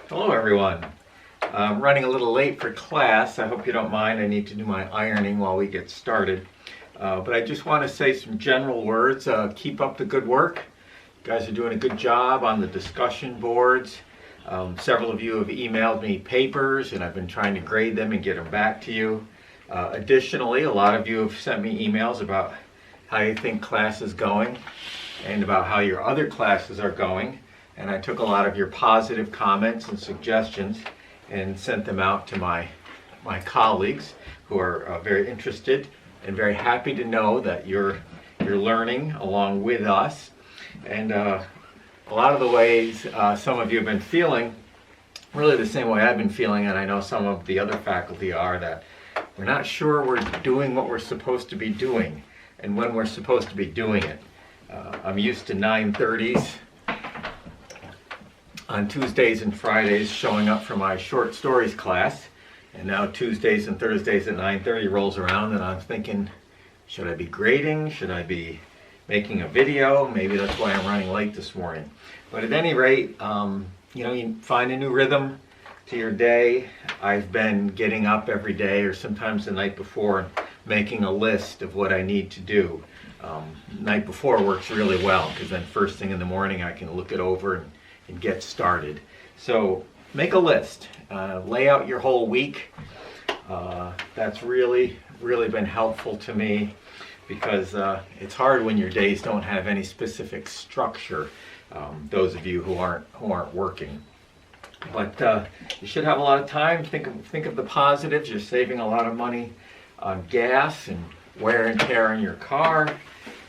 Hello everyone. I'm running a little late for class. I hope you don't mind. I need to do my ironing while we get started. But I just want to say some general words. Keep up the good work. You guys are doing a good job on the discussion boards. Several of you have emailed me papers and I've been trying to grade them and get them back to you. Additionally, a lot of you have sent me emails about how you think class is going and about how your other classes are going. And I took a lot of your positive comments and suggestions and sent them out to my colleagues who are very interested and very happy to know that you're learning along with us. And a lot of the ways some of you have been feeling, really the same way I've been feeling, and I know some of the other faculty are, that we're not sure we're doing what we're supposed to be doing and when we're supposed to be doing it. I'm used to 9:30s on Tuesdays and Fridays showing up for my short stories class, and now Tuesdays and Thursdays at 9:30 rolls around and I'm thinking, should I be grading? Should I be making a video? Maybe that's why I'm running late this morning. But at any rate, you find a new rhythm to your day. I've been getting up every day or sometimes the night before making a list of what I need to do. Night before works really well because then first thing in the morning I can look it over and get started. So make a list, lay out your whole week. That's really been helpful to me because it's hard when your days don't have any specific structure, those of you who aren't working. But you should have a lot of time. Think of the positives. You're saving a lot of money on gas and wear and tear in your car.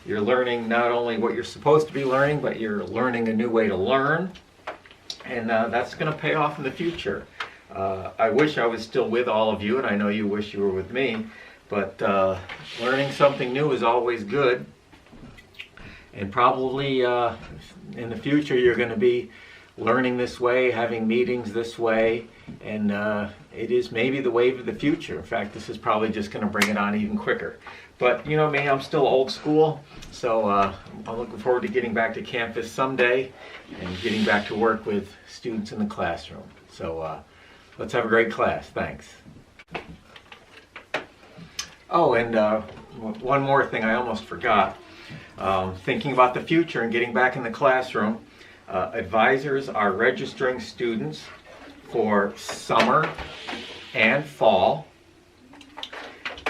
You're learning not only what you're supposed to be learning, but you're learning a new way to learn. And that's going to pay off in the future. I wish I was still with all of you, and I know you wish you were with me, but learning something new is always good. And probably in the future you're going to be learning this way, having meetings this way, and it is maybe the wave of the future. In fact, this is probably just going to bring it on even quicker. But you know me, I'm still old school, so I'm looking forward to getting back to campus someday and getting back to work with students in the classroom. So let's have a great class. Thanks. Oh, and one more thing I almost forgot. Thinking about the future and getting back in the classroom, advisors are registering students for summer and fall.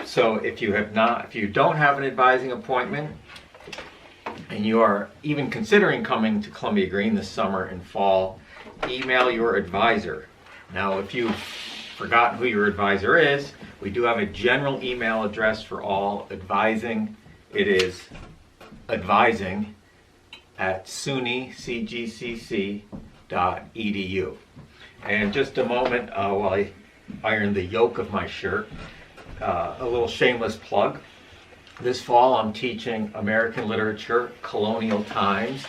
So if you don't have an advising appointment and you are even considering coming to Columbia Green this summer and fall, email your advisor. Now, if you've forgotten who your advisor is, we do have a general email address for all advising. It is advising@sunycgcc.edu. And just a moment while I iron the yoke of my shirt, a little shameless plug. This fall I'm teaching American Literature, Colonial Times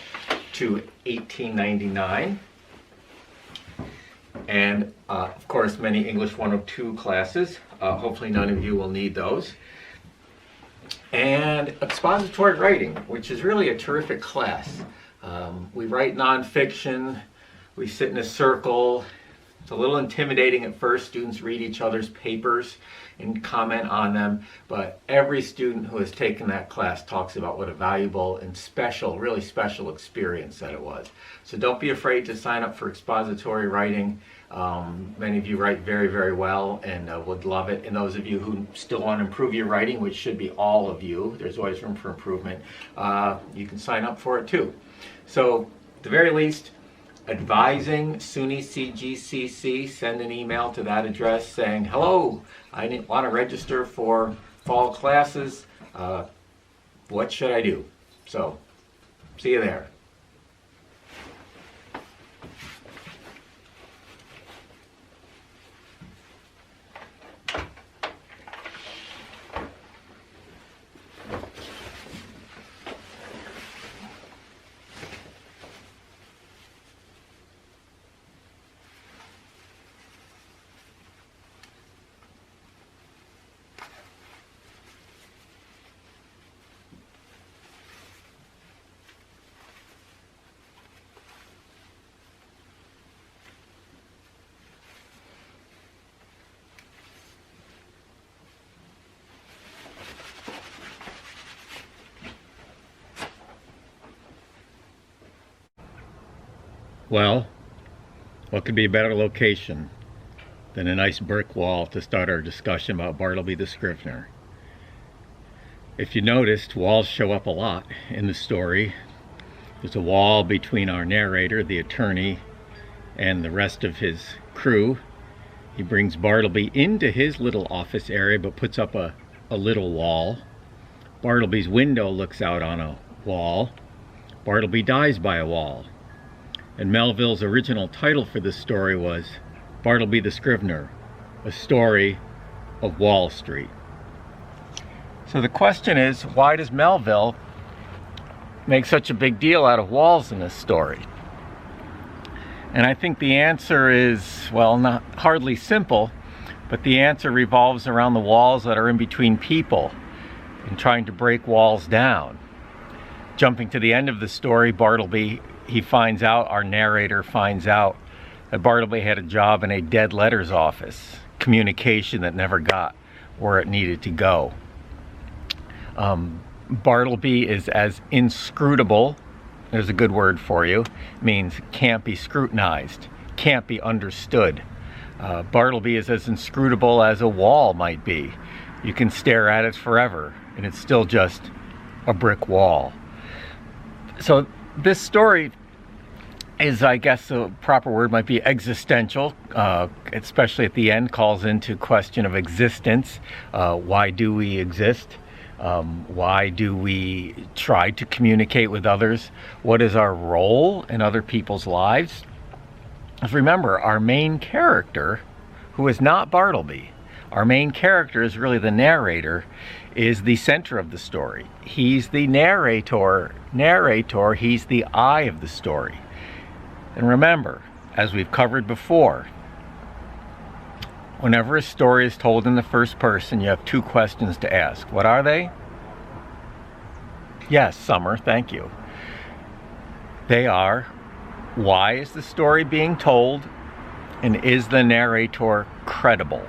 to 1899. And of course many English 102 classes. Hopefully none of you will need those. And expository writing, which is really a terrific class. We write nonfiction, we sit in a circle. It's a little intimidating at first. Students read each other's papers and comment on them, but every student who has taken that class talks about what a valuable and special, really special experience that it was. So don't be afraid to sign up for expository writing. Many of you write very well and would love it. And those of you who still want to improve your writing, which should be all of you, there's always room for improvement, you can sign up for it too. So at the very least, advising SUNY CGCC, send an email to that address saying, hello, I want to register for fall classes. What should I do? So, see you there. Well, what could be a better location than a nice brick wall to start our discussion about Bartleby the Scrivener? If you noticed, walls show up a lot in the story. There's a wall between our narrator, the attorney, and the rest of his crew. He brings Bartleby into his little office area but puts up a little wall. Bartleby's window looks out on a wall. Bartleby dies by a wall. And Melville's original title for this story was Bartleby the Scrivener, a story of Wall Street. So the question is, why does Melville make such a big deal out of walls in this story? And I think the answer is, well, not hardly simple, but the answer revolves around the walls that are in between people and trying to break walls down. Jumping to the end of the story, Bartleby, our narrator finds out that Bartleby had a job in a dead letters office, communication that never got where it needed to go. Bartleby is as inscrutable, there's a good word for you, means can't be scrutinized, can't be understood. Bartleby is as inscrutable as a wall might be. You can stare at it forever and it's still just a brick wall. So this story is, I guess the proper word might be existential, especially at the end, calls into question of existence. Why do we exist? Why do we try to communicate with others? What is our role in other people's lives? Remember, our main character, who is not Bartleby, our main character is really the narrator, is the center of the story. He's the narrator, he's the eye of the story. And remember, as we've covered before, whenever a story is told in the first person, you have two questions to ask. What are they? Yes, Summer, thank you. They are, why is the story being told? And is the narrator credible?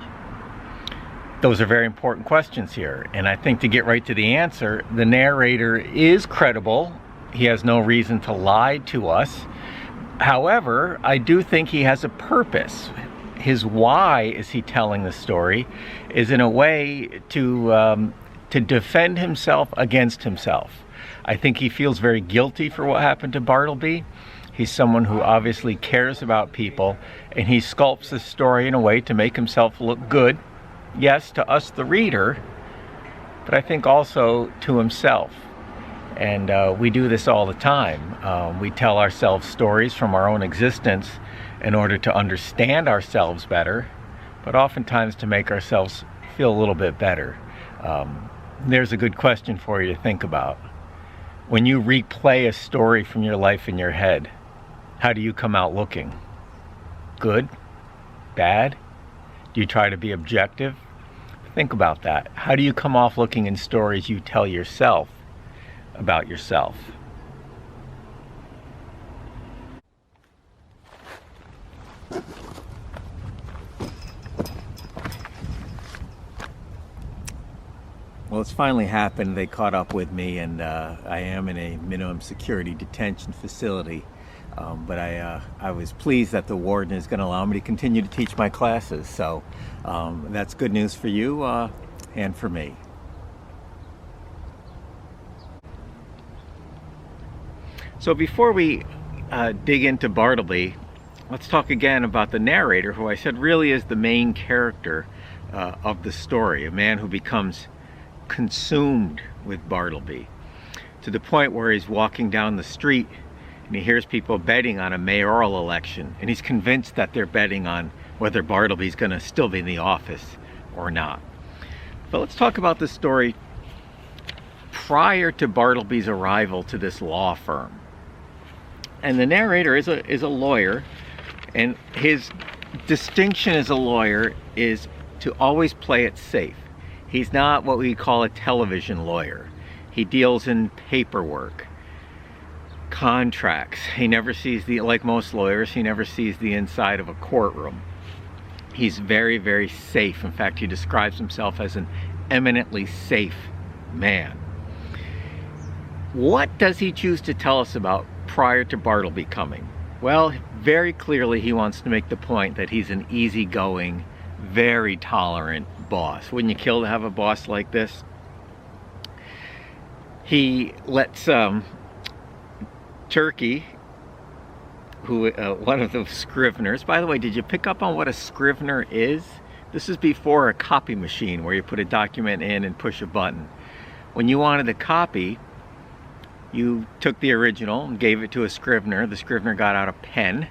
Those are very important questions here. And I think to get right to the answer, the narrator is credible. He has no reason to lie to us. However, I do think he has a purpose. His why is he telling the story is in a way to defend himself against himself. I think he feels very guilty for what happened to Bartleby. He's someone who obviously cares about people, and he sculpts the story in a way to make himself look good. Yes, to us, the reader, but I think also to himself. And we do this all the time. We tell ourselves stories from our own existence in order to understand ourselves better, but oftentimes to make ourselves feel a little bit better. There's a good question for you to think about. When you replay a story from your life in your head, how do you come out looking? Good? Bad? Do you try to be objective? Think about that. How do you come off looking in stories you tell yourself about yourself? Well, it's finally happened. They caught up with me, and I am in a minimum security detention facility. But I was pleased that the warden is going to allow me to continue to teach my classes. So that's good news for you and for me. So before we dig into Bartleby, let's talk again about the narrator, who I said really is the main character of the story, a man who becomes consumed with Bartleby to the point where he's walking down the street and he hears people betting on a mayoral election, and he's convinced that they're betting on whether Bartleby's going to still be in the office or not. But let's talk about the story prior to Bartleby's arrival to this law firm. And the narrator is a lawyer, and his distinction as a lawyer is to always play it safe. He's not what we call a television lawyer. He deals in paperwork, contracts. He never sees like most lawyers, he never sees the inside of a courtroom. He's very, very safe. In fact, he describes himself as an eminently safe man. What does he choose to tell us about prior to Bartleby coming? Well, very clearly he wants to make the point that he's an easygoing, very tolerant boss. Wouldn't you kill to have a boss like this? He lets Turkey, who one of the Scriveners. By the way, did you pick up on what a Scrivener is? This is before a copy machine where you put a document in and push a button. When you wanted a copy, you took the original and gave it to a Scrivener. The Scrivener got out a pen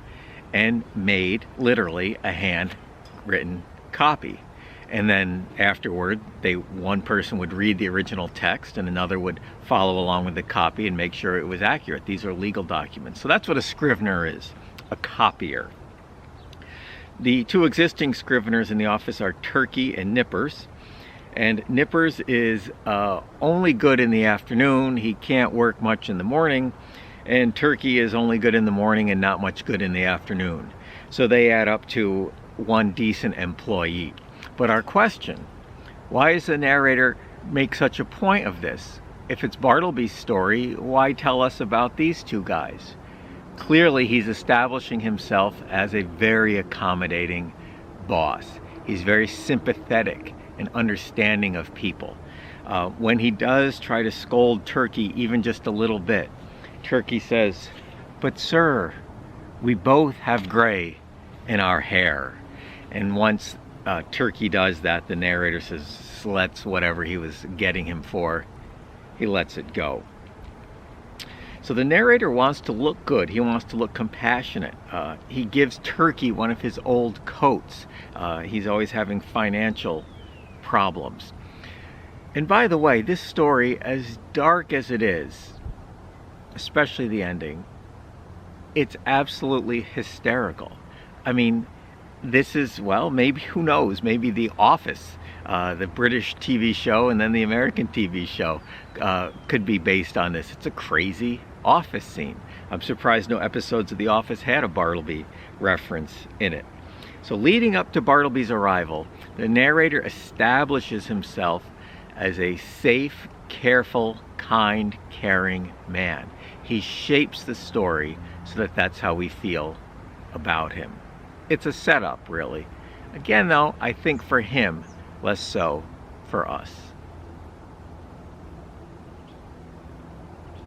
and made, literally, a handwritten copy. And then afterward, one person would read the original text and another would follow along with the copy and make sure it was accurate. These are legal documents. So that's what a Scrivener is, a copier. The two existing Scriveners in the office are Turkey and Nippers. And Nippers is only good in the afternoon. He can't work much in the morning. And Turkey is only good in the morning and not much good in the afternoon. So they add up to one decent employee. But our question, why does the narrator make such a point of this? If it's Bartleby's story, why tell us about these two guys? Clearly, he's establishing himself as a very accommodating boss. He's very sympathetic and understanding of people. When he does try to scold Turkey even just a little bit, Turkey says, "But sir, we both have gray in our hair." And once Turkey does that, the narrator says, lets whatever he was getting him for, he lets it go. So the narrator wants to look good. He wants to look compassionate. He gives Turkey one of his old coats. He's always having financial problems. And by the way, this story, as dark as it is, especially the ending, it's absolutely hysterical. I mean, this is, well, maybe, who knows, maybe The Office, the British TV show and then the American TV show could be based on this. It's a crazy office scene. I'm surprised no episodes of The Office had a Bartleby reference in it. So leading up to Bartleby's arrival, the narrator establishes himself as a safe, careful, kind, caring man. He shapes the story so that that's how we feel about him. It's a setup, really. Again, though, I think for him, less so for us.